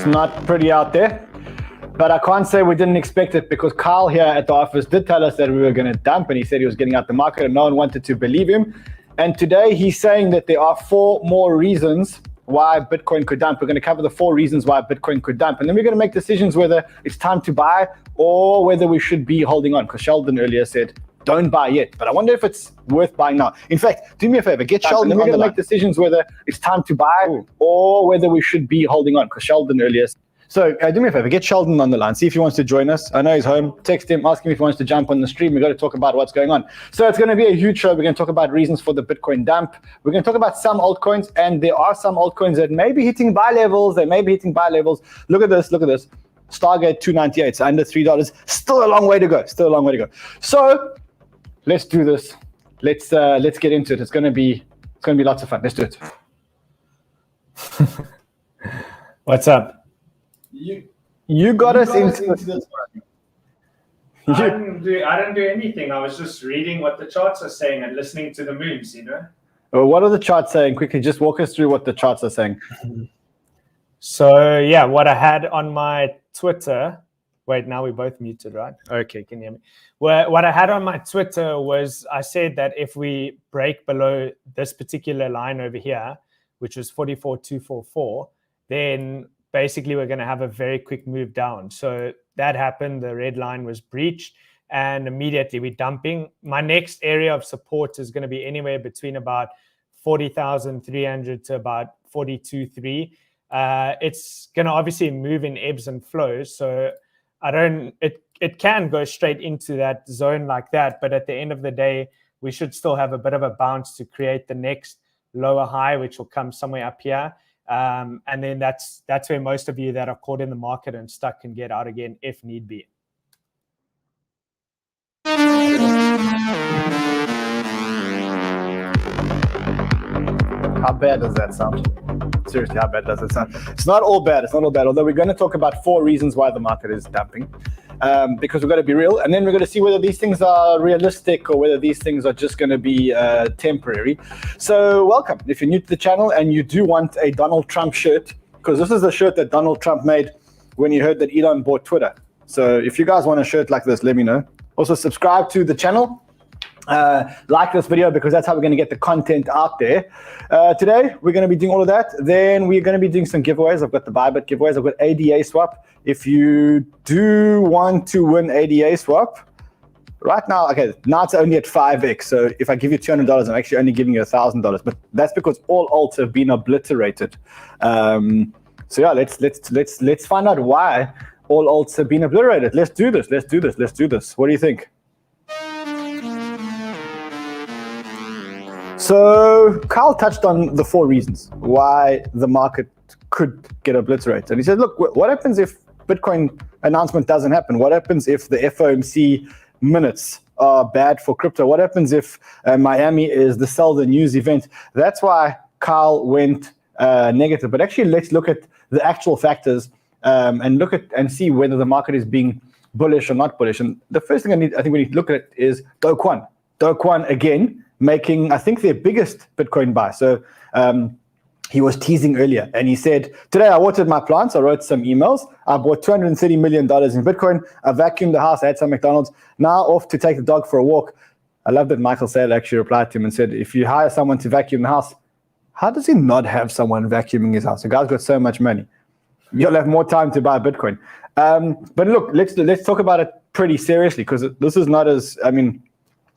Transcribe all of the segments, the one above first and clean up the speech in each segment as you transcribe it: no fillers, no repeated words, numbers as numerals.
It's not pretty out there. But I can't say we didn't expect it, because Kyle here at the office did tell us that we were going to dump, and he said he was getting out the market and no one wanted to believe him. And today he's saying that there are 4 more reasons why Bitcoin could dump. We're going to cover the 4 reasons why Bitcoin could dump. And then we're going to make decisions whether it's time to buy or whether we should be holding on, because Sheldon earlier said, don't buy yet. But I wonder if it's worth buying now. In fact, do me a favor, get Sheldon. We're going to make decisions whether it's time to buy or whether we should be holding on, because Sheldon earlier. So do me a favor, get Sheldon on the line, see if he wants to join us. I know he's home. Text him, ask him if he wants to jump on the stream. We've got to talk about what's going on. So it's going to be a huge show. We're going to talk about reasons for the Bitcoin dump. We're going to talk about some altcoins, and there are some altcoins that may be hitting buy levels. They may be hitting buy levels. Look at this. Look at this. Stargate 298, so under $3. Still a long way to go. Still a long way to go. So let's do this. Let's get into it. It's going to be lots of fun. Let's do it. What's up? You got us into this. I didn't do anything. I was just reading what the charts are saying and listening to the moves, Well, what are the charts saying? Quickly, just walk us through what the charts are saying. So, yeah, what I had on my Twitter. Wait, now we're both muted, right? Okay, can you hear me? Well, what I had on my Twitter was I said that if we break below this particular line over here, which was 44,244, then basically we're going to have a very quick move down. So that happened. The red line was breached, and immediately we're dumping. My next area of support is going to be anywhere between about 40,300 to about 42,300. It's going to obviously move in ebbs and flows. So it can go straight into that zone like that. But at the end of the day, we should still have a bit of a bounce to create the next lower high, which will come somewhere up here. And then that's where most of you that are caught in the market and stuck can get out again if need be. How bad does that sound? Seriously, how bad does it sound? It's not all bad. It's not all bad. Although we're going to talk about 4 reasons why the market is dumping, because we've got to be real. And then we're going to see whether these things are realistic or whether these things are just going to be temporary. So welcome. If you're new to the channel and you do want a Donald Trump shirt, because this is the shirt that Donald Trump made when he heard that Elon bought Twitter. So if you guys want a shirt like this, let me know. Also subscribe to the channel. Like this video, because that's how we're going to get the content out there. Today, we're going to be doing all of that. Then we're going to be doing some giveaways. I've got the ByBit giveaways. I've got ADASwap. If you do want to win ADASwap, right now, okay, now it's only at 5x. So if I give you $200, I'm actually only giving you $1,000. But that's because all alts have been obliterated. So yeah, let's find out why all alts have been obliterated. Let's do this. Let's do this. Let's do this. What do you think? So Kyle touched on the 4 reasons why the market could get obliterated. And he said, look, what happens if Bitcoin announcement doesn't happen? What happens if the FOMC minutes are bad for crypto? What happens if Miami is the sell the news event? That's why Kyle went negative. But actually, let's look at the actual factors and look at and see whether the market is being bullish or not bullish. And the first thing I think we need to look at is Kwon. Kwon again, making, I think, their biggest Bitcoin buy. So he was teasing earlier, and he said, today I watered my plants, I wrote some emails, I bought $230 million in Bitcoin, I vacuumed the house, I had some McDonald's, now off to take the dog for a walk. I love that Michael Saylor actually replied to him and said, if you hire someone to vacuum the house, how does he not have someone vacuuming his house? The guy's got so much money. You'll have more time to buy Bitcoin. But look, let's talk about it pretty seriously, because this is not as,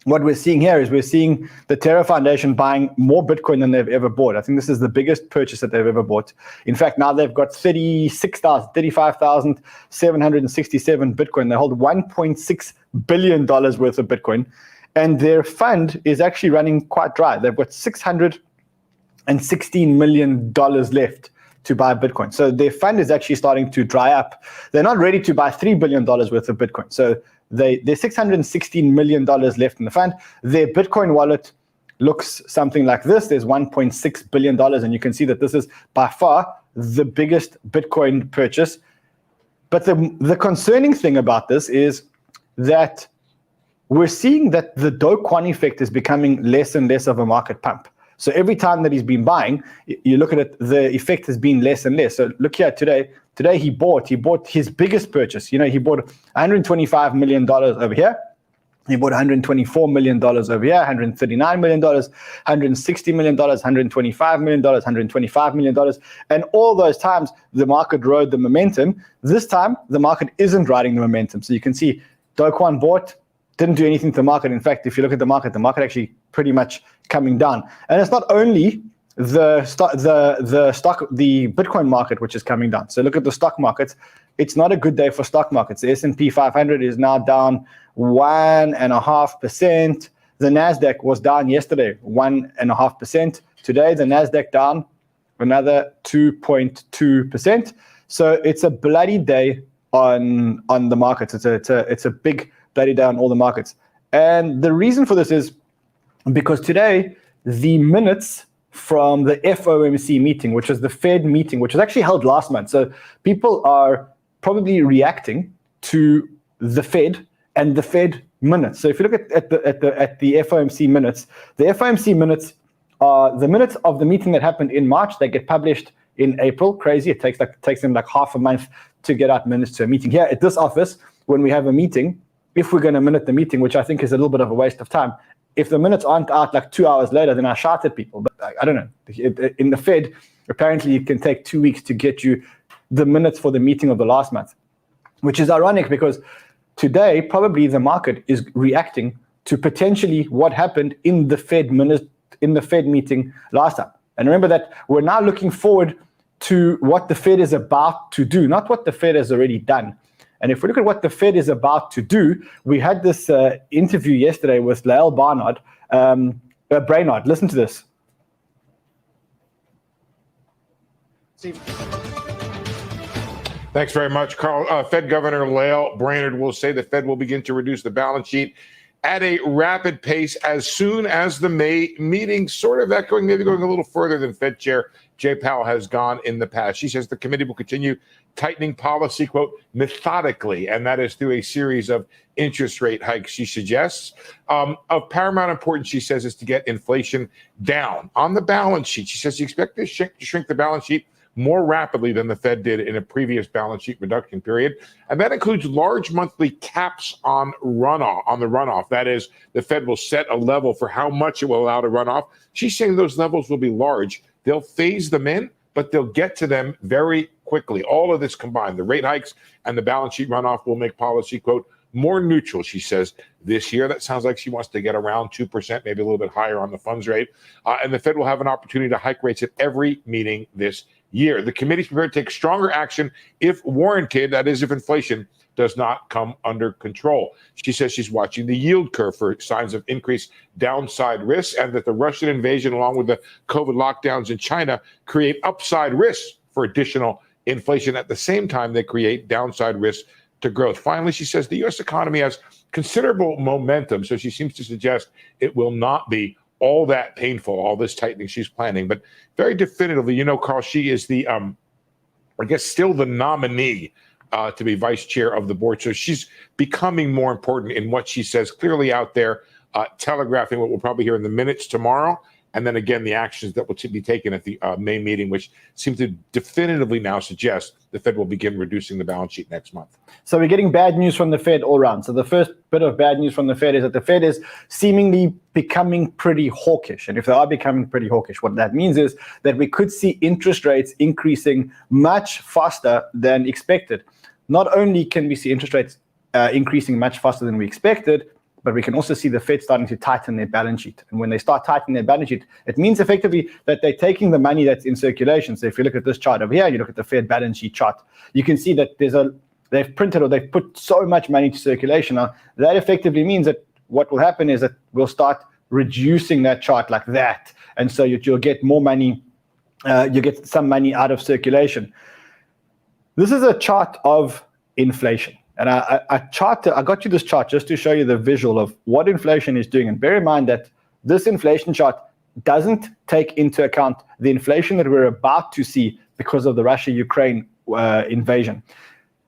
what we're seeing here is we're seeing the Terra Foundation buying more Bitcoin than they've ever bought. I think this is the biggest purchase that they've ever bought. In fact, now they've got 35,767 Bitcoin. They hold $1.6 billion worth of Bitcoin. And their fund is actually running quite dry. They've got $616 million left to buy Bitcoin. So their fund is actually starting to dry up. They're not ready to buy $3 billion worth of Bitcoin. So there's $616 million left in the fund. Their Bitcoin wallet looks something like this. There's $1.6 billion, and you can see that this is by far the biggest Bitcoin purchase. But the concerning thing about this is that we're seeing that the Do Kwon effect is becoming less and less of a market pump. So every time that he's been buying, you look at it, the effect has been less and less. So look here today. Today he bought his biggest purchase. He bought $125 million over here. He bought $124 million over here, $139 million, $160 million, $125 million, $125 million. And all those times, the market rode the momentum. This time, the market isn't riding the momentum. So you can see Kwon bought, didn't do anything to the market. In fact, if you look at the market actually pretty much coming down. And it's not only the Bitcoin market which is coming down. So look at the stock markets. It's not a good day for stock markets. The S&P 500 is now down 1.5%. The Nasdaq was down yesterday 1.5%. Today the Nasdaq down another 2.2%. So it's a bloody day on the markets. It's a big bloody day on all the markets. And the reason for this is because today the minutes from the FOMC meeting, which was the Fed meeting, which was actually held last month. So people are probably reacting to the Fed and the Fed minutes. So if you look at the FOMC minutes, the FOMC minutes are the minutes of the meeting that happened in March. They get published in April. Crazy. It takes them like half a month to get out minutes to a meeting. Here at this office, when we have a meeting, if we're going to minute the meeting, which I think is a little bit of a waste of time, if the minutes aren't out like 2 hours later, then I shout at people. But I don't know. In the Fed, apparently it can take 2 weeks to get you the minutes for the meeting of the last month, which is ironic because today probably the market is reacting to potentially what happened in the Fed meeting last time. And remember that we're now looking forward to what the Fed is about to do, not what the Fed has already done. And if we look at what the Fed is about to do, we had this interview yesterday with Lael Brainard. Listen to this. Thanks very much, Carl. Fed Governor Lael Brainard will say the Fed will begin to reduce the balance sheet at a rapid pace as soon as the May meeting, sort of echoing, maybe going a little further than Fed Chair Jay Powell has gone in the past. She says the committee will continue tightening policy, quote, methodically, and that is through a series of interest rate hikes, she suggests. Of paramount importance, she says, is to get inflation down. On the balance sheet, she says she expects to shrink the balance sheet more rapidly than the Fed did in a previous balance sheet reduction period. And that includes large monthly caps on the runoff. That is, the Fed will set a level for how much it will allow to run off. She's saying those levels will be large. They'll phase them in, but they'll get to them very quickly. All of this combined, the rate hikes and the balance sheet runoff will make policy, quote, more neutral, she says, this year. That sounds like she wants to get around 2%, maybe a little bit higher on the funds rate. And the Fed will have an opportunity to hike rates at every meeting this year. The committee's prepared to take stronger action if warranted, that is, if inflation does not come under control. She says she's watching the yield curve for signs of increased downside risks, and that the Russian invasion, along with the COVID lockdowns in China, create upside risks for additional inflation. At the same time, they create downside risks to growth. Finally, she says the U.S. economy has considerable momentum, so she seems to suggest it will not be all that painful, all this tightening she's planning. But very definitively, Carl, she is the, I guess, still the nominee to be vice chair of the board. So she's becoming more important in what she says, clearly out there, telegraphing what we'll probably hear in the minutes tomorrow. And then again, the actions that will be taken at the May meeting, which seem to definitively now suggest the Fed will begin reducing the balance sheet next month. So we're getting bad news from the Fed all around. So the first bit of bad news from the Fed is that the Fed is seemingly becoming pretty hawkish. And if they are becoming pretty hawkish, what that means is that we could see interest rates increasing much faster than expected. Not only can we see interest rates increasing much faster than we expected, but we can also see the Fed starting to tighten their balance sheet. And when they start tightening their balance sheet, it means effectively that they're taking the money that's in circulation. So if you look at this chart over here, you look at the Fed balance sheet chart, you can see that they've printed or they've put so much money to circulation. Now, that effectively means that what will happen is that we'll start reducing that chart like that. And so you'll get more money, you get some money out of circulation. This is a chart of inflation. And I got you this chart just to show you the visual of what inflation is doing. And bear in mind that this inflation chart doesn't take into account the inflation that we're about to see because of the Russia-Ukraine invasion.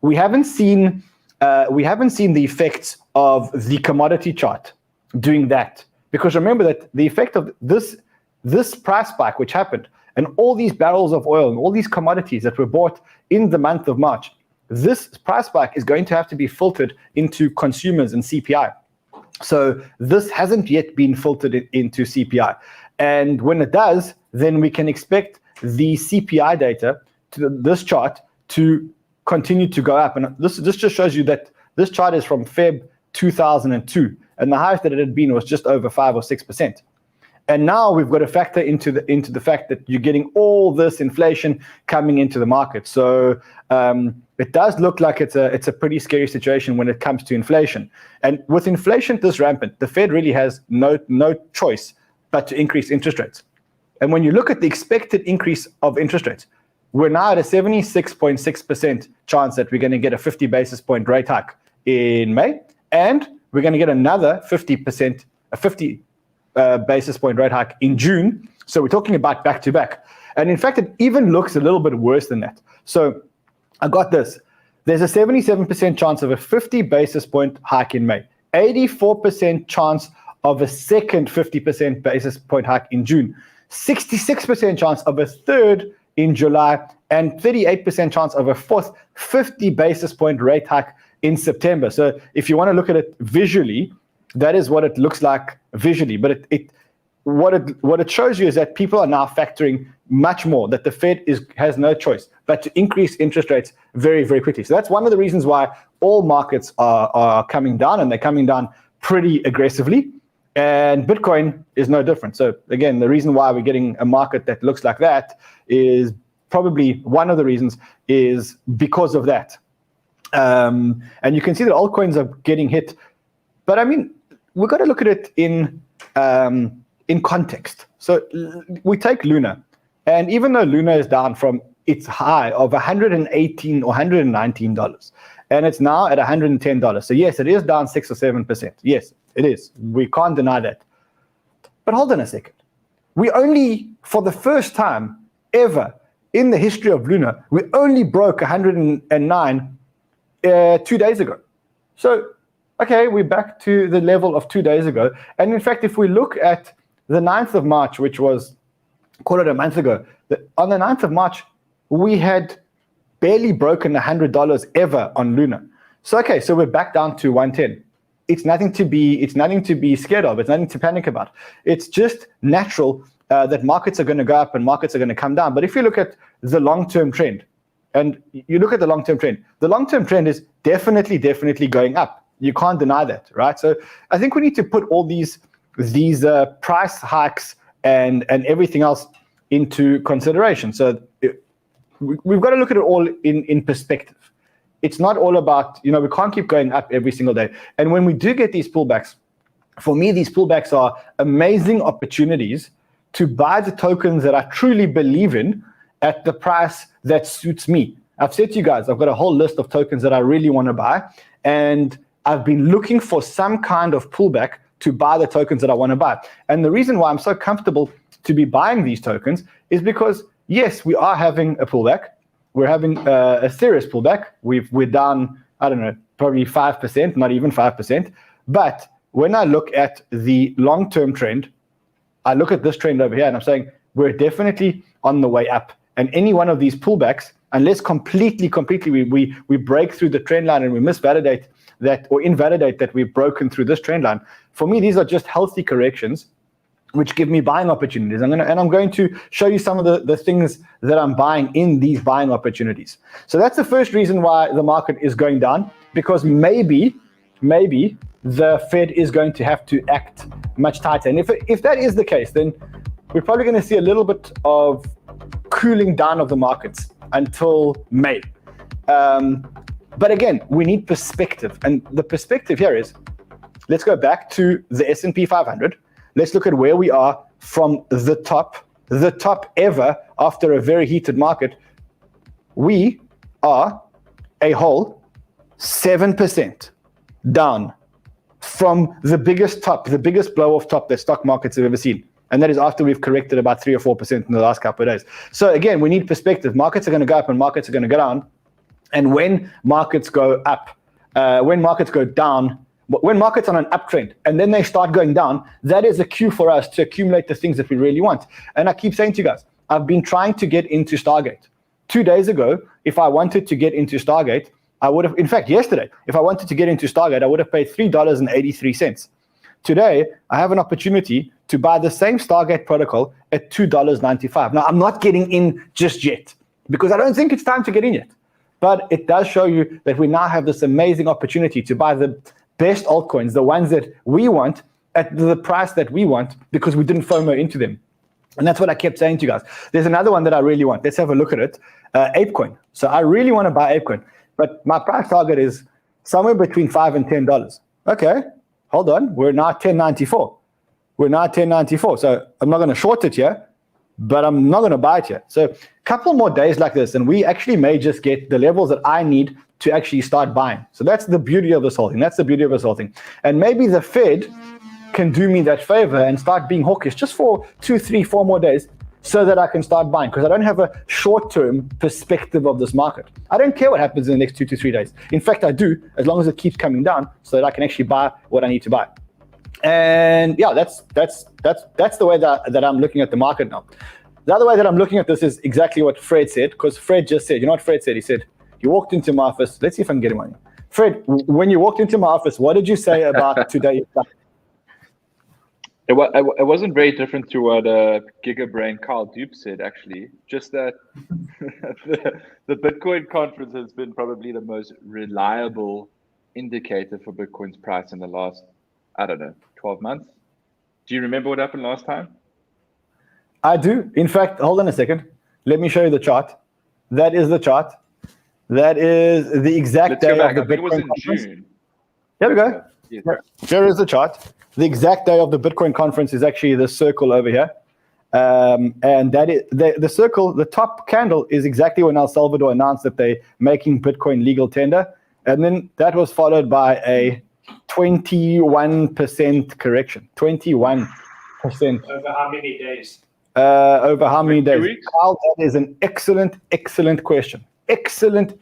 We haven't seen the effects of the commodity chart doing that. Because remember that the effect of this this price spike which happened, and all these barrels of oil and all these commodities that were bought in the month of March, this price spike is going to have to be filtered into consumers and CPI. So this hasn't yet been filtered into CPI. And when it does, then we can expect the CPI data, to this chart, to continue to go up. And this just shows you that this chart is from Feb 2002, and the highest that it had been was just over 5 or 6%. And now we've got to factor into the fact that you're getting all this inflation coming into the market. So it does look like it's a pretty scary situation when it comes to inflation. And with inflation this rampant, the Fed really has no choice but to increase interest rates. And when you look at the expected increase of interest rates, we're now at a 76.6% chance that we're going to get a 50 basis point rate hike in May, and we're going to get another 50 basis point rate hike in June. So we're talking about back to back. And in fact, it even looks a little bit worse than that. So I got this. There's a 77% chance of a 50 basis point hike in May, 84% chance of a second 50 basis point hike in June, 66% chance of a third in July, and 38% chance of a fourth 50 basis point rate hike in September. So if you want to look at it visually, that is what it looks like visually. But what it shows you is that people are now factoring much more, that the Fed has no choice but to increase interest rates very, very quickly. So that's one of the reasons why all markets are coming down, and they're coming down pretty aggressively. And Bitcoin is no different. So again, the reason why we're getting a market that looks like that is probably one of the reasons is because of that. And you can see that altcoins are getting hit. But I mean, we've got to look at it in context. So we take Luna, and even though Luna is down from its high of $118 or $119, and it's now at $110. So yes, it is down 6 or 7%. Yes, it is. We can't deny that. But hold on a second. We only, for the first time ever in the history of Luna, we only broke 109 2 days ago. So, okay, we're back to the level of 2 days ago. And in fact, if we look at the 9th of March, which was, call it a month ago, on the 9th of March, we had barely broken $100 ever on Luna. So, okay, so we're back down to 110. It's nothing to be scared of. It's nothing to panic about. It's just natural that markets are going to go up and markets are going to come down. But if you look at the long-term trend, and you look at the long-term trend is definitely going up. You can't deny that, right? So I think we need to put all these price hikes and everything else into consideration. So we've got to look at it all in perspective. It's not all about, we can't keep going up every single day. And when we do get these pullbacks, for me, these pullbacks are amazing opportunities to buy the tokens that I truly believe in at the price that suits me. I've said to you guys, I've got a whole list of tokens that I really want to buy. And I've been looking for some kind of pullback to buy the tokens that I want to buy. And the reason why I'm so comfortable to be buying these tokens is because, yes, we are having a pullback. We're having a serious pullback. We're down, I don't know, probably 5%, not even 5%. But when I look at the long-term trend, I look at this trend over here and I'm saying we're definitely on the way up. And any one of these pullbacks, unless completely we break through the trend line and we misvalidate that or invalidate that we've broken through this trend line, for me, these are just healthy corrections which give me buying opportunities. I'm going to show you some of the things that I'm buying in these buying opportunities. So that's the first reason why the market is going down, because maybe the Fed is going to have to act much tighter. And if that is the case, then we're probably going to see a little bit of cooling down of the markets until May. But again, we need perspective. And the perspective here is, let's go back to the S&P 500. Let's look at where we are from the top ever after a very heated market. We are a whole 7% down from the biggest blow off top that stock markets have ever seen. And that is after we've corrected about 3 or 4% in the last couple of days. So again, we need perspective. Markets are going to go up and markets are going to go down. And when markets go up, when markets go down, But when markets are on an uptrend and then they start going down, that is a cue for us to accumulate the things that we really want. And I keep saying to you guys, I've been trying to get into Stargate. 2 days ago, if I wanted to get into Stargate, I would have, in fact, yesterday, if I wanted to get into Stargate, I would have paid $3.83. Today, I have an opportunity to buy the same Stargate protocol at $2.95. Now, I'm not getting in just yet because I don't think it's time to get in yet. But it does show you that we now have this amazing opportunity to buy the best altcoins, the ones that we want at the price that we want because we didn't FOMO into them. And that's what I kept saying to you guys. There's another one that I really want. Let's have a look at it. Apecoin. So I really want to buy Apecoin, but my price target is somewhere between $5 and $10. Okay, hold on. We're now at $10.94. We're now at $10.94. So I'm not going to short it here, but I'm not going to buy it yet. So a couple more days like this, and we actually may just get the levels that I need to actually start buying. So that's the beauty of this whole thing. That's the beauty of this whole thing. And maybe the Fed can do me that favor and start being hawkish just for 2, 3, 4 more days so that I can start buying, because I don't have a short-term perspective of this market. I don't care what happens in the next 2 to 3 days. In fact, I do, as long as it keeps coming down so that I can actually buy what I need to buy. And yeah, that's the way that I'm looking at the market now. The other way that I'm looking at this is exactly what Fred said, because Fred just said, you know what Fred said? He said, you walked into my office. Let's see if I can get him on. Fred, when you walked into my office, what did you say about today? It wasn't very different to what Gigabrain Carl Dupe said, actually. Just that the Bitcoin conference has been probably the most reliable indicator for Bitcoin's price in the last, I don't know, 12 months. Do you remember what happened last time? I do. In fact, hold on a second. Let me show you the chart. That is the chart. That is the exact day of the Bitcoin conference. June. There we go. Yes. Here is the chart. The exact day of the Bitcoin conference is actually the circle over here. And that is the circle, the top candle is exactly when El Salvador announced that they're making Bitcoin legal tender. And then that was followed by a 21% correction. 21%. Over how many days? Over how many days? Weeks? Carl, that is an excellent question. Excellent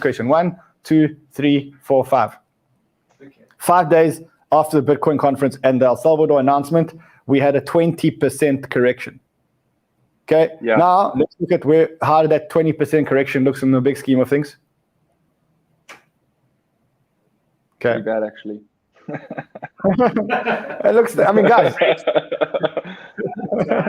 question. 1, 2, 3, 4, 5. Okay. 5 days after the Bitcoin conference and the El Salvador announcement, we had a 20% correction. Okay. Yeah. Now let's look at how that 20% correction looks in the big scheme of things. Okay. Pretty bad, actually. It looks. I mean, guys.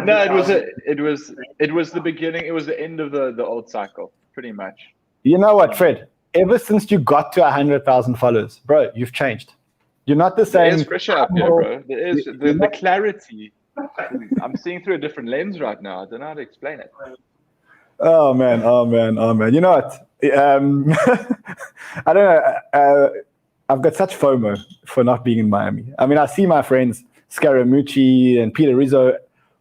No, it was the beginning. It was the end of the old cycle, pretty much. You know what, Fred? Ever since you got to 100,000 followers, bro, you've changed. You're not the same. There is pressure up here, bro. There is the clarity. I'm seeing through a different lens right now. I don't know how to explain it. Oh man. You know what? I don't know. I've got such FOMO for not being in Miami. I mean, I see my friends Scaramucci and Peter Rizzo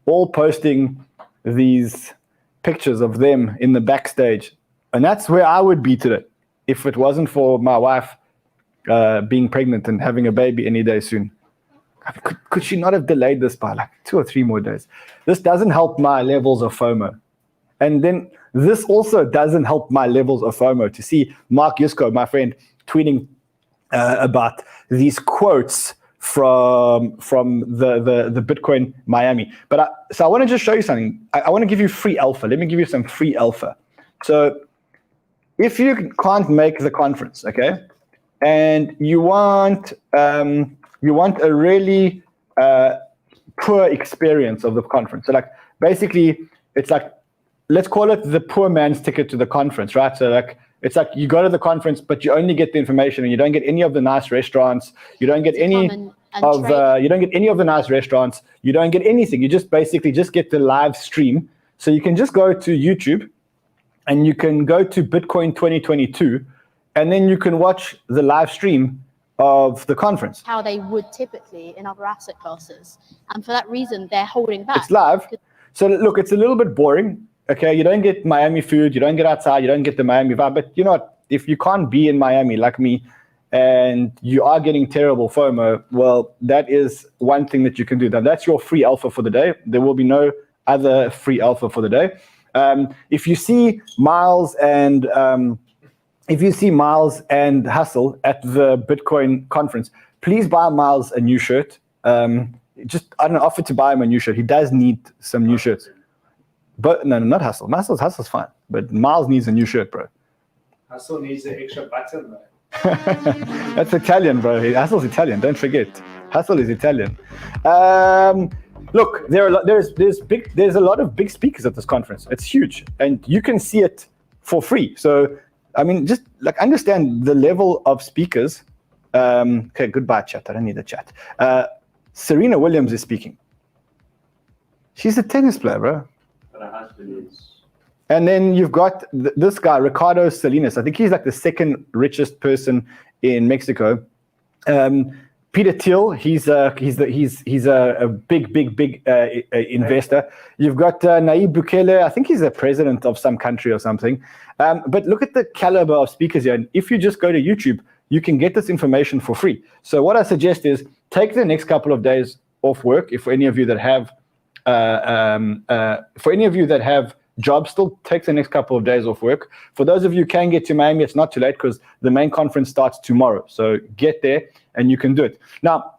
all posting these pictures of them in the backstage. And that's where I would be today if it wasn't for my wife being pregnant and having a baby any day soon. I mean, could she not have delayed this by like 2 or 3 more days? This doesn't help my levels of FOMO. And then this also doesn't help my levels of FOMO to see Mark Yusko, my friend, tweeting about these quotes from the Bitcoin Miami. But so I want to just show you something. I want to give you free alpha. Let me give you some free alpha. So if you can't make the conference, okay, and you want a really poor experience of the conference. So like basically it's like, let's call it the poor man's ticket to the conference, right? So like it's like you go to the conference, but you only get the information, and you don't get any of the nice restaurants. You don't get any of the nice restaurants. You don't get anything. You just basically just get the live stream. So you can just go to YouTube, and you can go to Bitcoin 2022, and then you can watch the live stream of the conference. How they would typically in other asset classes, and for that reason, they're holding back. It's live. So look, it's a little bit boring. Okay, you don't get Miami food, you don't get outside, you don't get the Miami vibe. But you know what? If you can't be in Miami like me, and you are getting terrible FOMO, well, that is one thing that you can do. Now, that's your free alpha for the day. There will be no other free alpha for the day. If you see Miles and Hustle at the Bitcoin conference, please buy Miles a new shirt. Just, I don't know, offer to buy him a new shirt. He does need some new shirts. But no, not Hustle. Hustle's fine. But Miles needs a new shirt, bro. Hustle needs an extra button, though. That's Italian, bro. Hustle's Italian. Don't forget. Hustle is Italian. Look, there's a lot of big speakers at this conference. It's huge, and you can see it for free. So, I mean, just like understand the level of speakers. Okay, goodbye, chat. I don't need the chat. Serena Williams is speaking. She's a tennis player, bro. But her husband is. And then you've got this guy, Ricardo Salinas. I think he's like the second richest person in Mexico. Peter Thiel, he's a big investor. You've got Nayib Bukele. I think he's the president of some country or something. But look at the caliber of speakers here. And if you just go to YouTube, you can get this information for free. So what I suggest is take the next couple of days off work. If for any of you that have jobs, still take the next couple of days off work. For those of you who can get to Miami, it's not too late because the main conference starts tomorrow. So get there and you can do it. Now,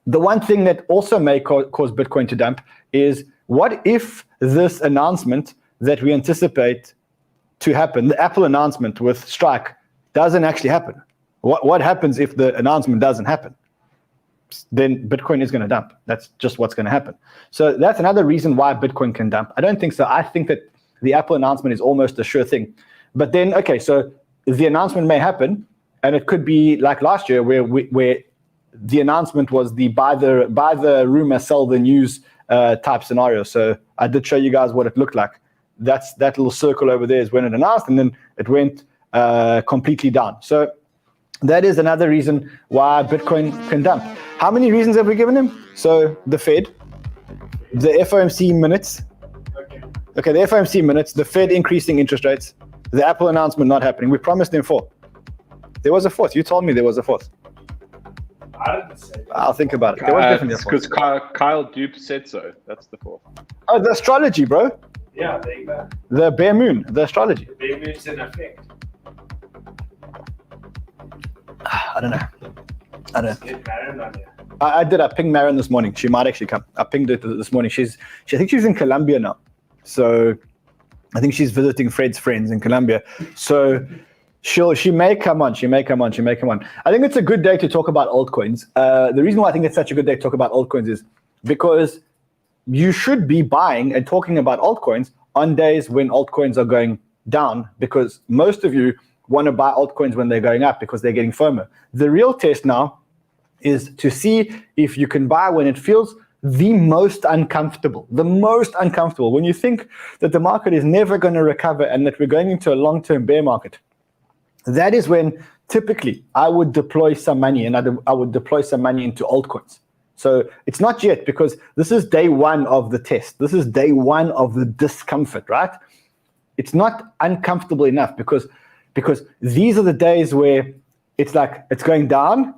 the one thing that also may cause Bitcoin to dump is what if this announcement that we anticipate to happen, the Apple announcement with Strike, doesn't actually happen? What happens if the announcement doesn't happen? Then Bitcoin is going to dump. That's just what's going to happen. So that's another reason why Bitcoin can dump. I don't think so. I think that the Apple announcement is almost a sure thing. But then, okay, so the announcement may happen, and it could be like last year where the announcement was the buy the rumor, sell the news type scenario. So I did show you guys what it looked like. That little circle over there is when it announced, and then it went completely down. So that is another reason why Bitcoin can dump. How many reasons have we given him? So the Fed, the FOMC minutes. Okay, the FOMC minutes, the Fed increasing interest rates, the Apple announcement not happening. We promised them 4. There was a 4th. You told me there was a 4th. I didn't say that. I'll think about it. There was definitely a 4th. Because Kyle Dupe said so. That's the 4th. Oh, the astrology, bro. Yeah, there you go. The bare moon, the astrology. The bare moon's in effect. I don't know. Get Marin on here. I did. I pinged Marin this morning. She might actually come. I pinged her this morning. I think she's in Colombia now. So I think she's visiting Fred's friends in Colombia. So she may come on. I think it's a good day to talk about altcoins. The reason why I think it's such a good day to talk about altcoins is because you should be buying and talking about altcoins on days when altcoins are going down, because most of you want to buy altcoins when they're going up because they're getting FOMO. The real test now is to see if you can buy when it feels the most uncomfortable. When you think that the market is never going to recover and that we're going into a long-term bear market, that is when typically I would deploy some money, and I would deploy some money into altcoins. So it's not yet, because this is day one of the test. This is day one of the discomfort, right? It's not uncomfortable enough because these are the days where it's like it's going down,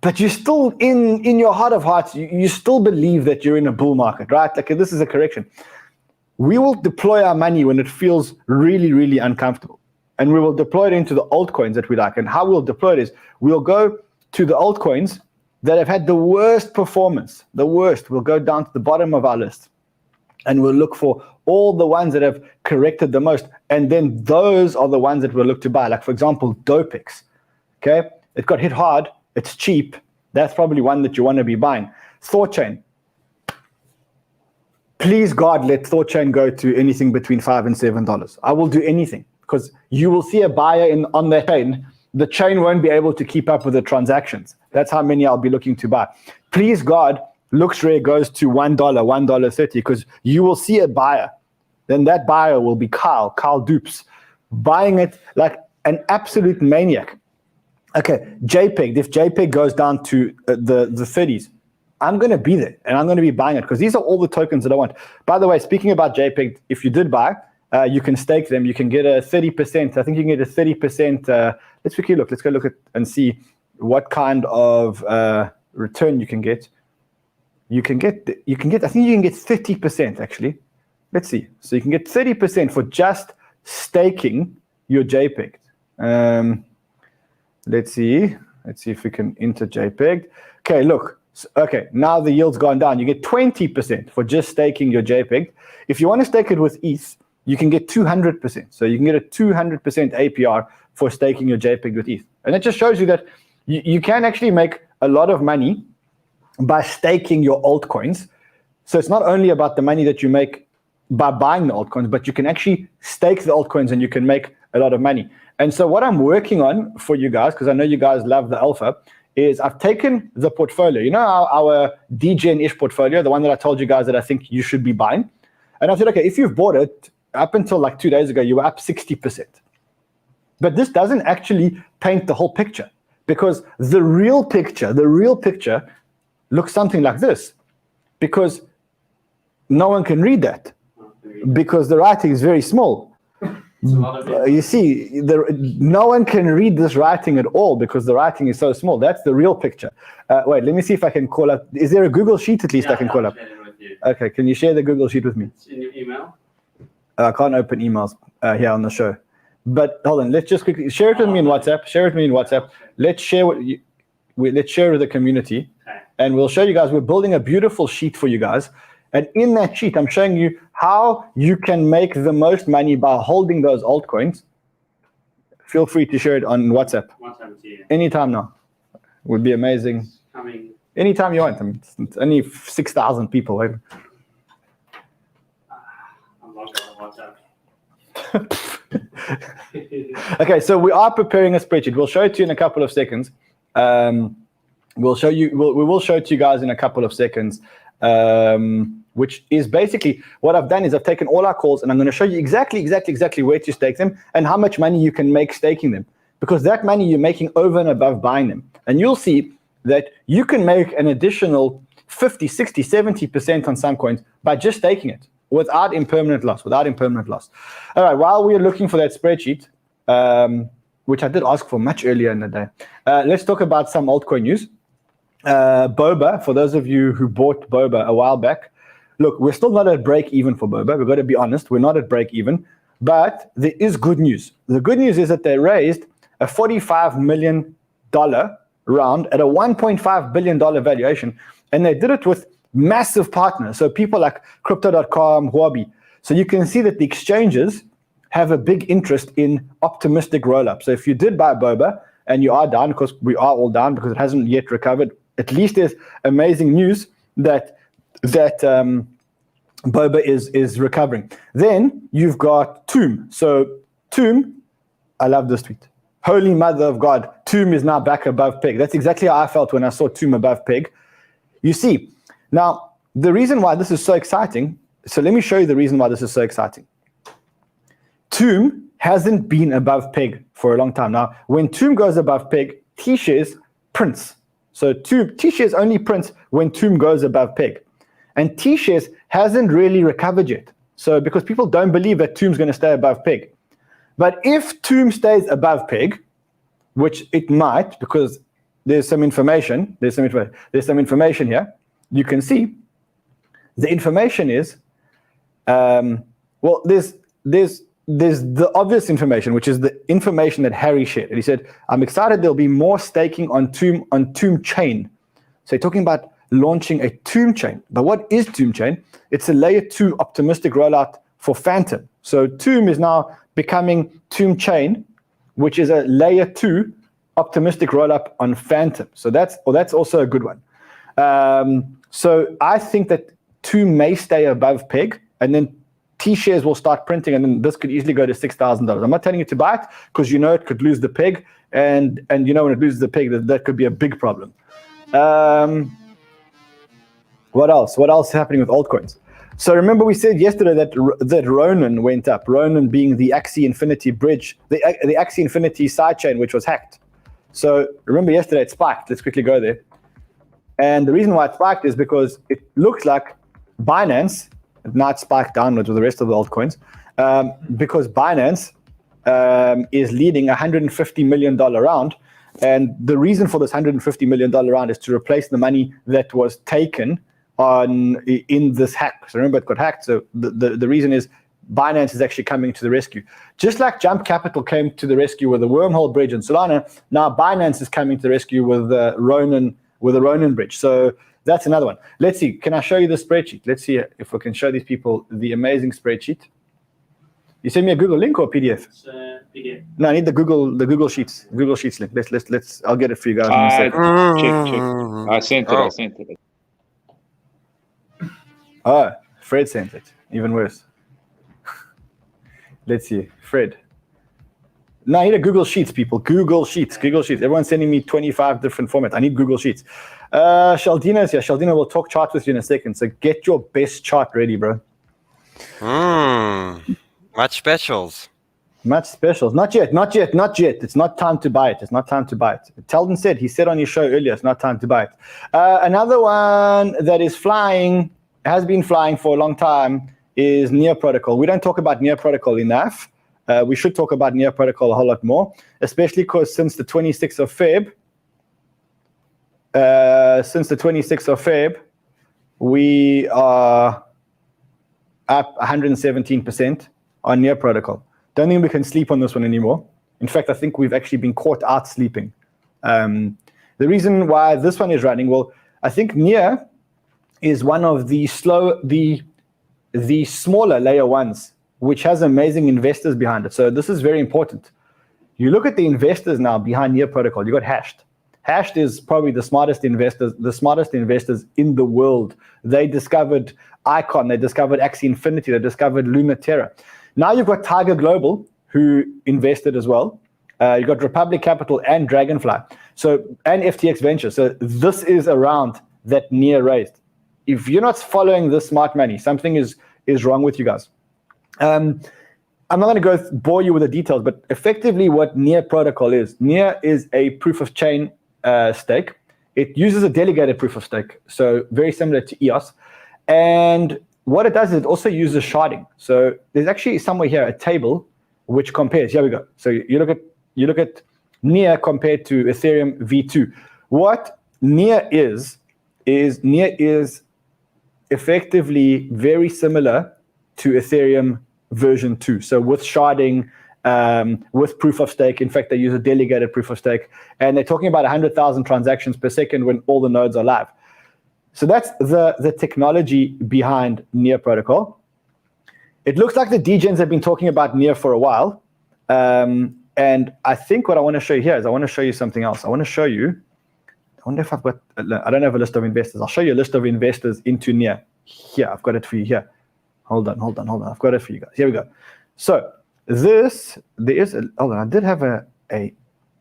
but you're still in your heart of hearts, you still believe that you're in a bull market, right? Like this is a correction. We will deploy our money when it feels really, really uncomfortable. And we will deploy it into the altcoins that we like. And how we'll deploy it is we'll go to the altcoins that have had the worst performance, the worst. We'll go down to the bottom of our list and we'll look for all the ones that have corrected the most. And then those are the ones that we'll look to buy. Like, for example, Dopex. Okay, it got hit hard. It's cheap. That's probably one that you want to be buying. Thorchain. Please, God, let Thorchain go to anything between $5 and $7. I will do anything, because you will see a buyer on that chain. The chain won't be able to keep up with the transactions. That's how many I'll be looking to buy. Please, God, LooksRare goes to $1, $1.30, because you will see a buyer. Then that buyer will be Kyle Dupes, buying it like an absolute maniac. Okay, JPEG. If JPEG goes down to the 30s, I'm going to be there and I'm going to be buying it, because these are all the tokens that I want. By the way, speaking about JPEG, if you did buy, you can stake them. You can get a 30%. I think you can get a 30%. Let's quickly look. Let's go look at and see what kind of return you can get. I think you can get 30% actually. Let's see. So you can get 30% for just staking your JPEG. Let's see. Let's see if we can enter JPEG. Okay, look. Okay, now the yield's gone down. You get 20% for just staking your JPEG. If you want to stake it with ETH, you can get 200%. So you can get a 200% APR for staking your JPEG with ETH. And it just shows you that you can actually make a lot of money by staking your altcoins. So it's not only about the money that you make by buying the altcoins, but you can actually stake the altcoins and you can make a lot of money. And so what I'm working on for you guys, because I know you guys love the alpha, is I've taken the portfolio, you know, our Degen-ish portfolio, the one that I told you guys that I think you should be buying. And I said, okay, if you've bought it up until like 2 days ago, you were up 60%. But this doesn't actually paint the whole picture, because the real picture looks something like this, because no one can read that, because the writing is very small. You see, no one can read this writing at all because the writing is so small. That's the real picture. Wait, let me see if I can call up. Is there a Google Sheet at least I can call up? Okay, can you share the Google Sheet with me? It's in your email. I can't open emails here on the show. But hold on, let's just quickly share it with me in WhatsApp. Share it with me in WhatsApp. Let's share let's share with the community, and we'll show you guys. We're building a beautiful sheet for you guys. And in that sheet, I'm showing you how you can make the most money by holding those altcoins. Feel free to share it on WhatsApp. Anytime now. Would be amazing. Anytime you want. I mean, it's only 6,000 people. Right? I'm logged on WhatsApp. Okay, so we are preparing a spreadsheet. We'll show it to you in a couple of seconds. We will show it to you guys in a couple of seconds. Which is basically what I've done is I've taken all our calls and I'm going to show you exactly where to stake them and how much money you can make staking them, because that money you're making over and above buying them. And you'll see that you can make an additional 50, 60, 70% on some coins by just staking it without impermanent loss, All right, while we're looking for that spreadsheet, which I did ask for much earlier in the day, let's talk about some altcoin news. Boba, for those of you who bought Boba a while back, look, we're still not at break even for Boba. We've got to be honest. We're not at break even, but there is good news. The good news is that they raised a $45 million round at a $1.5 billion valuation, and they did it with massive partners. So people like Crypto.com, Huobi. So you can see that the exchanges have a big interest in optimistic roll-up. So if you did buy Boba and you are down, because we are all down because it hasn't yet recovered, at least there's amazing news that Boba is recovering. Then you've got Tomb. So Tomb, I love this tweet. Holy mother of God, Tomb is now back above peg. That's exactly how I felt when I saw Tomb above peg. You see, now the reason why this is so exciting, so let me show you the reason why this is so exciting. Tomb hasn't been above peg for a long time. Now, when Tomb goes above peg, T-shares prints. So T-shares only prints when Tomb goes above peg. And T-shares hasn't really recovered yet. So because people don't believe that Tomb's going to stay above peg. But if Tomb stays above peg, which it might, because there's some information here, you can see the information is, well, there's the obvious information, which is the information that Harry shared. And he said, I'm excited there'll be more staking on Tomb chain. So you're talking about launching a Tomb chain. But what is Tomb chain? It's a layer 2 optimistic rollout for Phantom. So Tomb is now becoming Tomb chain, which is a layer 2 optimistic rollup on Phantom. So that's also a good one. So I think that Tomb may stay above peg, and then T-shares will start printing, and then this could easily go to $6,000. I'm not telling you to buy it because you know it could lose the peg, and you know when it loses the peg, that could be a big problem. What else? What else is happening with altcoins? So remember we said yesterday that Ronin went up. Ronin being the Axie Infinity bridge, the Axie Infinity sidechain, which was hacked. So remember yesterday it spiked. Let's quickly go there. And the reason why it spiked is because it looks like Binance, not spiked downwards with the rest of the altcoins, because Binance is leading a $150 million round. And the reason for this $150 million round is to replace the money that was taken in this hack. So remember, it got hacked. So the reason is Binance is actually coming to the rescue. Just like Jump Capital came to the rescue with the Wormhole Bridge and Solana, now Binance is coming to the rescue with the Ronin Bridge. So that's another one. Let's see. Can I show you the spreadsheet? Let's see if we can show these people the amazing spreadsheet. You send me a Google link or PDF? It's PDF. No, I need the Google Sheets link. Let's. I'll get it for you guys. In a second. Check. I sent it. Oh, Fred sent it. Even worse. Let's see, Fred. No, I need a Google Sheets, people. Google Sheets. Everyone's sending me 25 different formats. I need Google Sheets. Shaldina's here. Shaldina will talk charts with you in a second. So get your best chart ready, bro. Much specials. Not yet. It's not time to buy it. Teldon said, he said on your show earlier, it's not time to buy it. Another one that is flying, has been flying for a long time, is Near Protocol. We don't talk about Near Protocol enough. We should talk about Near Protocol a whole lot more, especially because since the 26th of Feb, we are up 117% on Near Protocol. Don't think we can sleep on this one anymore. In fact, I think we've actually been caught out sleeping. The reason why this one is running, well, I think Near is one of the smaller layer ones, which has amazing investors behind it. So this is very important. You look at the investors now behind Near Protocol. You got Hashed. Hashed is probably the smartest investors in the world. They discovered Icon, they discovered Axie Infinity, they discovered Luna Terra. Now you've got Tiger Global, who invested as well. You've got Republic Capital and Dragonfly, and FTX Venture. So this is a round that Near raised. If you're not following this smart money, something is wrong with you guys. I'm not going to go bore you with the details, but effectively what Near Protocol is a proof of chain stake. It uses a delegated proof of stake, so very similar to EOS. And what it does is it also uses sharding. So there's actually somewhere here a table which compares. Here we go. So you look at Near compared to Ethereum V2. What Near is effectively very similar to Ethereum version 2. So with sharding, with proof of stake. In fact, they use a delegated proof of stake, and they're talking about 100,000 transactions per second when all the nodes are live. So that's the technology behind Near Protocol. It looks like the Degens have been talking about Near for a while. And I think what I want to show you here is I want to show you something else. I wonder if I've got, I don't have a list of investors. I'll show you a list of investors into Near. Here, I've got it for you here. Hold on. I've got it for you guys. Here we go. So I did have a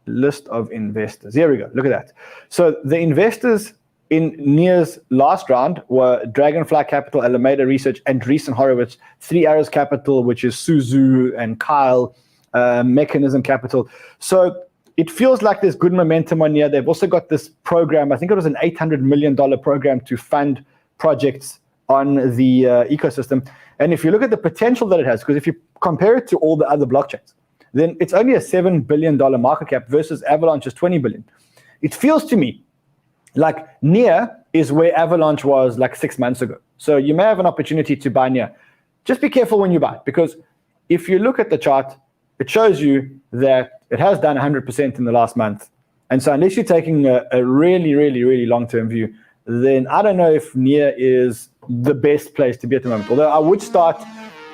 list of investors. Here we go. Look at that. So the investors in Near's last round were Dragonfly Capital, Alameda Research, Andreessen Horowitz, Three Arrows Capital, which is Suzu and Kyle, Mechanism Capital. So it feels like there's good momentum on Near. They've also got this program. I think it was an $800 million program to fund projects on the ecosystem. And if you look at the potential that it has, because if you compare it to all the other blockchains, then it's only a $7 billion market cap versus Avalanche's $20 billion. It feels to me like Near is where Avalanche was like 6 months ago. So you may have an opportunity to buy Near. Just be careful when you buy, because if you look at the chart, it shows you that it has done 100% in the last month. And so unless you're taking a really, really, really long-term view, then I don't know if Near is the best place to be at the moment. Although I would start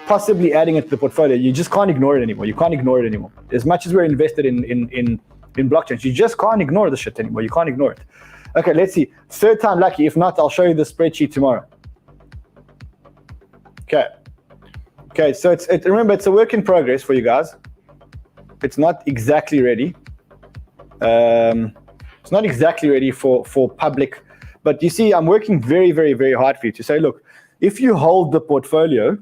possibly adding it to the portfolio. You just can't ignore it anymore. You can't ignore it anymore. As much as we're invested in blockchains, you just can't ignore the shit anymore. You can't ignore it. Okay, let's see. Third time lucky. If not, I'll show you the spreadsheet tomorrow. Okay. So remember, it's a work in progress for you guys. It's not exactly ready. It's not exactly ready for public. But you see, I'm working very, very, very hard for you to say, look, if you hold the portfolio,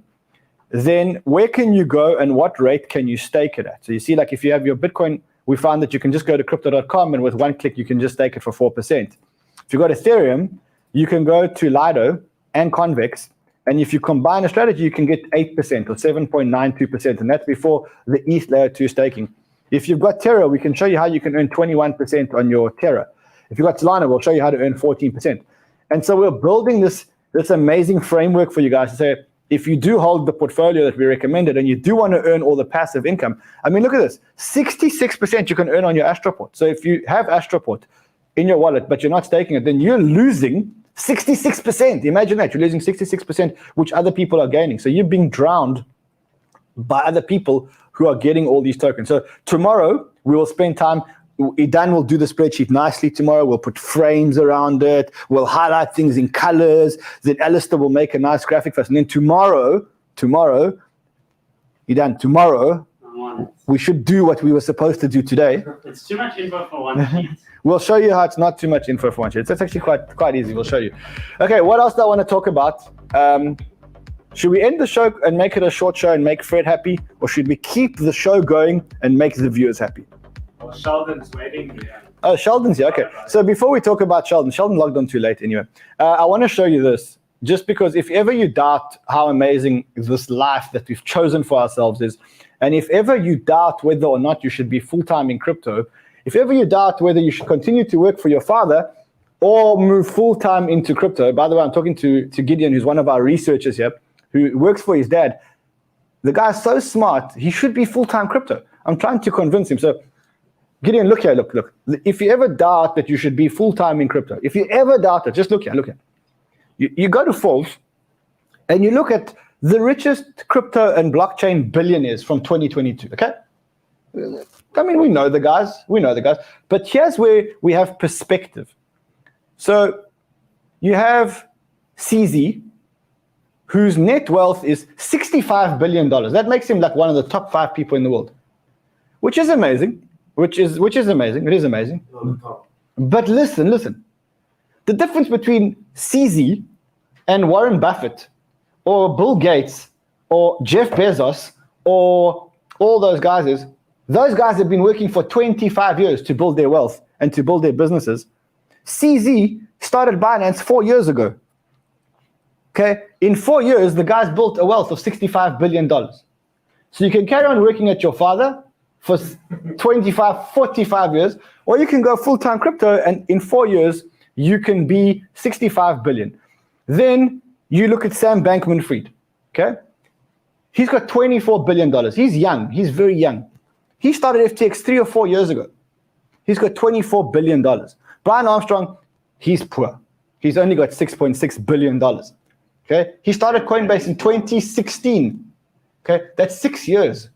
then where can you go and what rate can you stake it at? So you see, like if you have your Bitcoin, we found that you can just go to crypto.com and with one click, you can just stake it for 4%. If you got Ethereum, you can go to Lido and Convex. And if you combine a strategy, you can get 8% or 7.92%. And that's before the ETH layer 2 staking. If you've got Terra, we can show you how you can earn 21% on your Terra. If you've got Solana, we'll show you how to earn 14%. And so we're building this amazing framework for you guys to say, if you do hold the portfolio that we recommended and you do want to earn all the passive income, I mean, look at this, 66% you can earn on your Astroport. So if you have Astroport in your wallet, but you're not staking it, then you're losing 66%. Imagine that, you're losing 66%, which other people are gaining. So you're being drowned by other people who are getting all these tokens. So tomorrow we will spend time, Dan will do the spreadsheet nicely tomorrow. We'll put frames around it. We'll highlight things in colors. Then Alistair will make a nice graphic for us. And then tomorrow, we should do what we were supposed to do today. It's too much info for one sheet. We'll show you how it's not too much info for one sheet. That's actually quite easy. We'll show you. Okay, what else do I want to talk about? Should we end the show and make it a short show and make Fred happy? Or should we keep the show going and make the viewers happy? Well, Sheldon's waiting here. Oh, Sheldon's here. Okay. So before we talk about Sheldon logged on too late anyway. I want to show you this, just because if ever you doubt how amazing this life that we've chosen for ourselves is, and if ever you doubt whether or not you should be full-time in crypto, if ever you doubt whether you should continue to work for your father or move full-time into crypto, by the way, I'm talking to Gideon, who's one of our researchers here, who works for his dad. The guy's so smart, he should be full-time crypto. I'm trying to convince him. So Gideon, look here, look. If you ever doubt that you should be full-time in crypto, if you ever doubt it, just look here. You go to Forbes and you look at the richest crypto and blockchain billionaires from 2022, okay? I mean, we know the guys, but here's where we have perspective. So you have CZ, whose net wealth is $65 billion. That makes him like one of the top 5 people in the world, which is amazing. Which is amazing. It is amazing. But listen. The difference between CZ and Warren Buffett or Bill Gates or Jeff Bezos or all those guys is, those guys have been working for 25 years to build their wealth and to build their businesses. CZ started Binance 4 years ago. Okay? In 4 years, the guy's built a wealth of $65 billion. So you can carry on working at your father for 25, 45 years, or you can go full-time crypto and in 4 years, you can be 65 billion. Then you look at Sam Bankman-Fried, okay? He's got $24 billion. He's young, he's very young. He started FTX 3 or 4 years ago. He's got $24 billion. Brian Armstrong, he's poor. He's only got $6.6 billion, okay? He started Coinbase in 2016, okay? That's 6 years.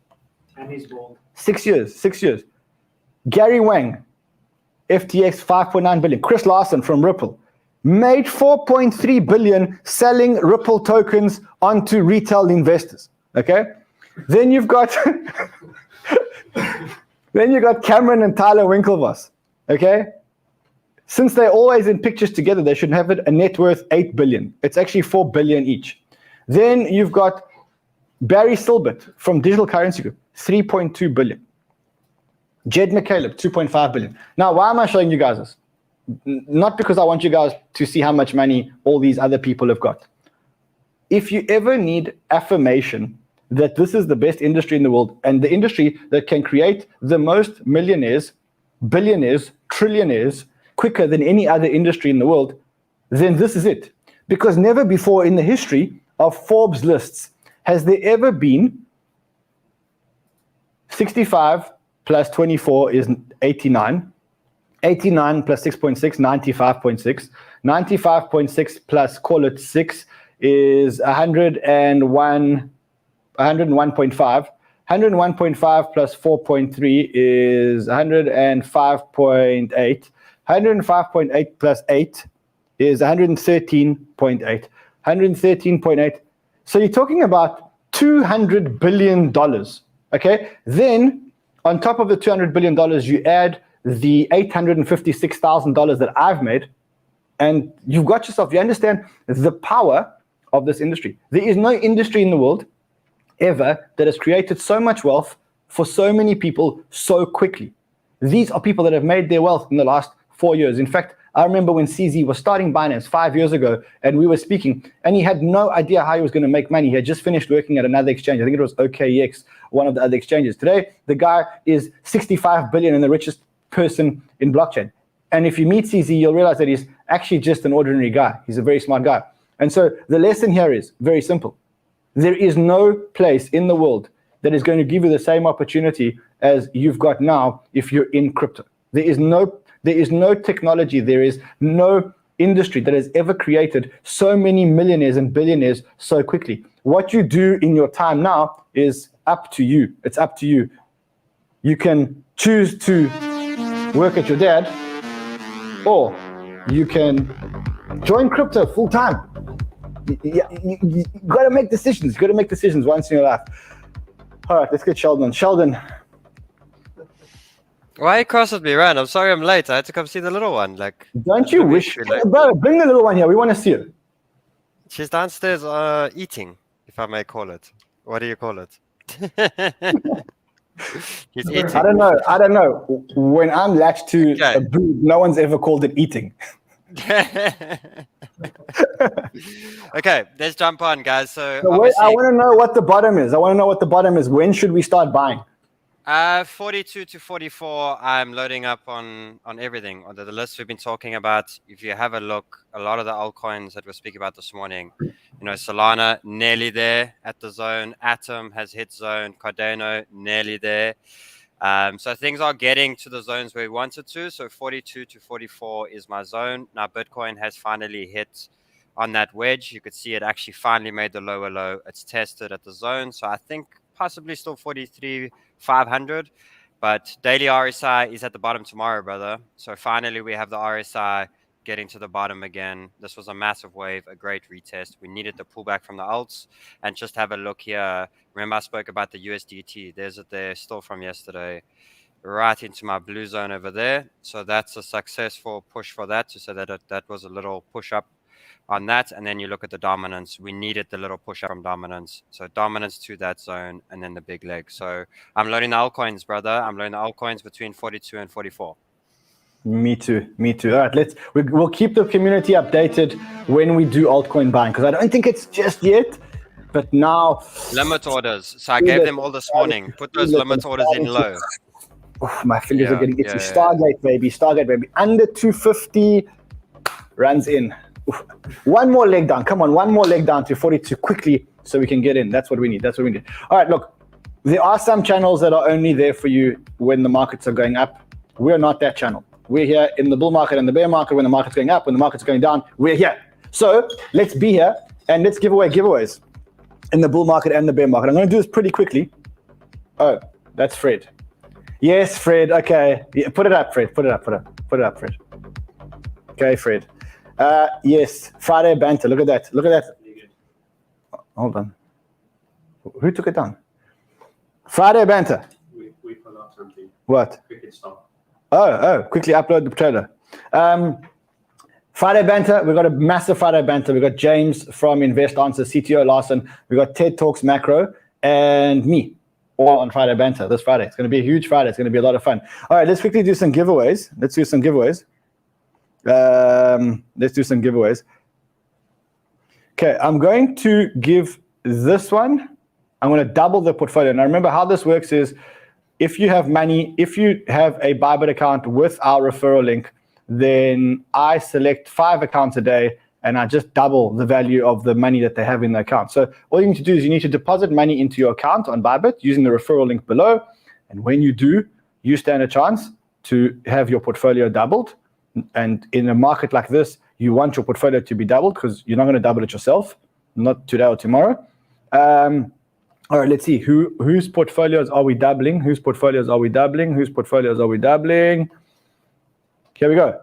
And he's bald. 6 years. Gary Wang, FTX 5.9 billion. Chris Larson from Ripple made 4.3 billion selling Ripple tokens onto retail investors. Okay, then you've got Cameron and Tyler Winklevoss. Okay, since they're always in pictures together, they should have a net worth 8 billion. It's actually 4 billion each. Then you've got Barry Silbert from Digital Currency Group, 3.2 billion. Jed McCaleb, 2.5 billion. Now, why am I showing you guys this? Not because I want you guys to see how much money all these other people have got. If you ever need affirmation that this is the best industry in the world and the industry that can create the most millionaires, billionaires, trillionaires quicker than any other industry in the world, then this is it. Because never before in the history of Forbes lists has there ever been 65 plus 24 is 89. 89 plus 6.6, 95.6. 95.6 plus, call it 6, is 101, 101.5. 101.5 plus 4.3 is 105.8. 105.8 plus 8 is 113.8. 113.8. So you're talking about $200 billion. Okay, then on top of the $200 billion, you add the $856,000 that I've made, and you've got yourself, you understand the power of this industry. There is no industry in the world ever that has created so much wealth for so many people so quickly. These are people that have made their wealth in the last 4 years. In fact, I remember when CZ was starting Binance 5 years ago, and we were speaking, and he had no idea how he was going to make money. He had just finished working at another exchange. I think it was OKX, one of the other exchanges. Today, the guy is 65 billion and the richest person in blockchain. And if you meet CZ, you'll realize that he's actually just an ordinary guy. He's a very smart guy. And so the lesson here is very simple. There is no place in the world that is going to give you the same opportunity as you've got now if you're in crypto. There is no technology, there is no industry that has ever created so many millionaires and billionaires so quickly. What you do in your time now is up to you. It's up to you. You can choose to work at your dad, or you can join crypto full time. You got to make decisions. You got to make decisions once in your life. All right, let's get Sheldon. Sheldon. Why you cross with me, Ran? I'm sorry I'm late. I had to come see the little one. Like, Don't you wish? Bro, bring the little one here. We want to see her. she's downstairs eating, if I may call it. What do you call it? He's eating. I don't know. When I'm latched to a boob, no one's ever called it eating. Okay, let's jump on, guys. So wait, I want to know what the bottom is. When should we start buying? 42 to 44. I'm loading up on everything on the list we've been talking about. If you have a look, a lot of the altcoins that we're speaking about this morning, Solana nearly there at the zone. Atom has hit zone. Cardano nearly there. So things are getting to the zones where we wanted to. So 42 to 44 is my zone. Now Bitcoin has finally hit on that wedge. You could see it actually finally made the lower low. It's tested at the zone. So I think possibly still 43,500. But daily RSI is at the bottom tomorrow, brother. So finally we have the RSI getting to the bottom again. This was a massive wave, a great retest. We needed the pullback from the alts. And just have a look here. Remember I spoke about the USDT. There's it there, still from yesterday, right into my blue zone over there. So that's a successful push for that. To say that that was a little push up on that. And then you look at the dominance. We needed the little push up from dominance. So dominance to that zone and then the big leg. So I'm loading the altcoins, brother. I'm loading the altcoins between 42 and 44. Me too. All right, we'll keep the community updated when we do altcoin buying, because I don't think it's just yet, but now limit orders. So I gave them all this morning. Put those limit orders in low. Oh, my fingers are getting itchy. Stargate, baby. Under 250 runs in. Oof. One more leg down. Come on, one more leg down to 42 quickly so we can get in. That's what we need. All right, look, there are some channels that are only there for you when the markets are going up. We're not that channel. We're here in the bull market and the bear market when the market's going up, when the market's going down. We're here. So let's be here and let's give away giveaways in the bull market and the bear market. I'm going to do this pretty quickly. Oh, that's Fred. Yes, Fred. Okay. Yeah, put it up, Fred. Put it up, Fred. Okay, Fred. Yes, Friday banter. Look at that. Hold on. Who took it down? Friday banter. We forgot something. What? Cricket stop. Oh, quickly upload the trailer. Friday banter. We've got a massive Friday banter. We've got James from Invest Answers, CTO Larson. We've got TED Talks Macro and me all on Friday banter this Friday. It's going to be a huge Friday. It's going to be a lot of fun. All right, let's quickly do some giveaways. Okay, I'm going to give this one. I'm going to double the portfolio. Now remember how this works is if you have money, if you have a ByBit account with our referral link, then I select 5 accounts a day and I just double the value of the money that they have in the account. So all you need to do is you need to deposit money into your account on ByBit using the referral link below. And when you do, you stand a chance to have your portfolio doubled. And in a market like this, you want your portfolio to be doubled because you're not going to double it yourself, not today or tomorrow. All right, let's see. Whose portfolios are we doubling? Here we go.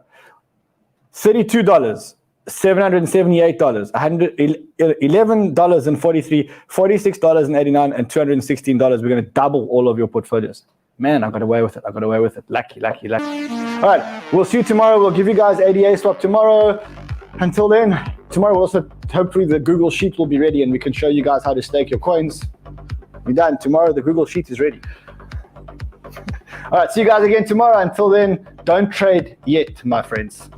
$32, $778, $11.43, $46.89, and $216. We're going to double all of your portfolios. Man, I got away with it. Lucky. All right, we'll see you tomorrow. We'll give you guys ADASwap tomorrow. Until then, tomorrow also, hopefully the Google Sheet will be ready and we can show you guys how to stake your coins. We're done. Tomorrow, the Google Sheet is ready. All right, see you guys again tomorrow. Until then, don't trade yet, my friends.